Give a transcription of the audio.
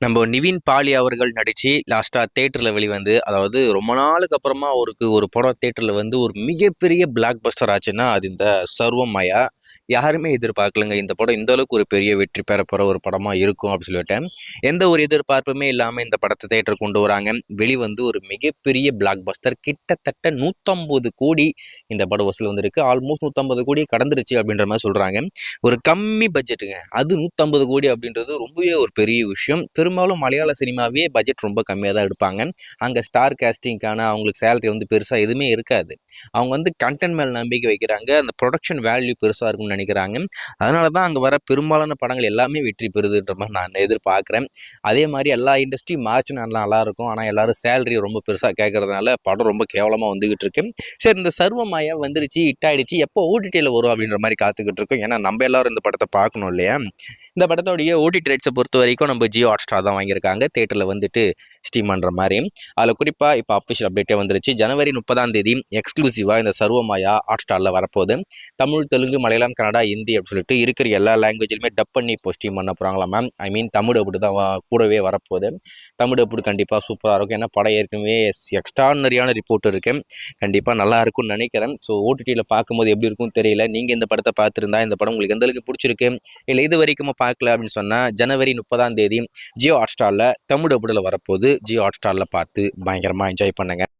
நம்ம நிவின் பாலி அவர்கள் நடிச்சு லாஸ்டா தியேட்டர்ல வெளிவந்து, அதாவது ரொம்ப நாளுக்கு அப்புறமா அவருக்கு ஒரு படம் தியேட்டர்ல வந்து ஒரு மிகப்பெரிய பிளாக் பஸ்டர் ஆச்சுன்னா அது இந்த சர்வம் மாயா. யாருமே எதிர்பார்க்கலங்க இந்த படம் இந்த அளவுக்கு ஒரு பெரிய வெற்றி பெற போற ஒரு படமா இருக்கும் அப்படின்னு சொல்லிட்டு. எந்த ஒரு எதிர்பார்ப்புமே இல்லாம இந்த படத்தை தியேட்டர் கொண்டு வராங்க. வெளிவந்து ஒரு மிகப்பெரிய பிளாக் பஸ்டர், கிட்டத்தட்ட 150 கோடி இந்த படம் வசூல் வந்திருக்கு. ஆல்மோஸ்ட் 150 கோடி கடந்துருச்சு அப்படின்ற மாதிரி சொல்றாங்க. ஒரு கம்மி பட்ஜெட்டுங்க, அது 150 கோடி அப்படின்றது ரொம்பவே ஒரு பெரிய விஷயம். பெரும்பாலும் மலையாள சினிமாவே பட்ஜெட் ரொம்ப கம்மியாக தான் எடுப்பாங்க. அங்கே ஸ்டார் கேஸ்டிங்கான அவங்களுக்கு சேலரி வந்து பெருசாக எதுவுமே இருக்காது. அவங்க வந்து கண்டென்ட் மேல் நம்பிக்கை வைக்கிறாங்க, அந்த ப்ரொடக்ஷன் வேல்யூ பெருசாக இருக்கும்னு நினைக்கிறாங்க. அதனால தான் அங்கே வர பெரும்பாலான படங்கள் எல்லாமே வெற்றி பெறுதுன்ற மாதிரி நான் எதிர்பார்க்குறேன். அதே மாதிரி எல்லா இண்டஸ்ட்ரியும் மார்ச் நல்லா இருக்கும், ஆனால் எல்லாரும் சேலரி ரொம்ப பெருசாக கேட்கறதுனால படம் ரொம்ப கேவலமாக வந்துகிட்டு இருக்கு. சரி, இந்த சர்வமாயா வந்துருச்சு, ஹிட் ஆயிடுச்சு, எப்போ ஓடிடியில் வரும் அப்படின்ற மாதிரி காத்துக்கிட்டு இருக்கோம். ஏன்னா நம்ம எல்லாரும் இந்த படத்தை பார்க்கணும் இல்லையா? இந்த படத்தோடைய ஓடிடி ரைட்ஸை பொறுத்த வரைக்கும் நம்ம ஜியோ ஹாட்ஸ்டார் தான் வாங்கியிருக்காங்க, தேட்டரில் வந்துட்டு ஸ்ட்ரீம் பண்ணுற மாதிரி. அதில் குறிப்பாக இப்போ அஃபிஷியல் அப்டேட்டே வந்துருச்சு. ஜனவரி 30 எக்ஸ்க்ளூசிவாக இந்த சர்வமாயா ஹாட்ஸ்டாரில் வரப்போகுது. தமிழ், தெலுங்கு, மலையாளம், கன்னடா, ஹிந்தி அப்படின்னு சொல்லிட்டு இருக்கிற எல்லா லாங்குவேஜிலுமே டப் பண்ணி இப்போ ஸ்ட்ரீம் பண்ண போகிறாங்களா மேம். ஐ மீன் தமிழ் அப்படி தான் கூடவே வரப்போகுது. தமிழ் அப்படி கண்டிப்பாக சூப்பராக இருக்கும். ஏன்னா படம் ஏற்கனவே எக்ஸ்ட்ரானரியான ரிப்போர்ட் இருக்குது, கண்டிப்பாக நல்லா இருக்கும்னு நினைக்கிறேன். ஸோ ஓடிடியில் பார்க்கும்போது எப்படி இருக்கும்னு தெரியல. நீங்கள் இந்த படத்தை பார்த்துருந்தா இந்த படம் உங்களுக்கு எந்த அளவுக்கு பிடிச்சிருக்கு, இல்லை இது வரைக்கும் பார்க்கல அப்படின்னு சொன்னால் ஜனவரி 30 ஜியோ ஹாட்ஸ்டாரில் தமிழ் டப்புடில் வரப்போகுது. ஜியோ ஹாட்ஸ்டாரில் பார்த்து பயங்கரமாக என்ஜாய் பண்ணுங்கள்.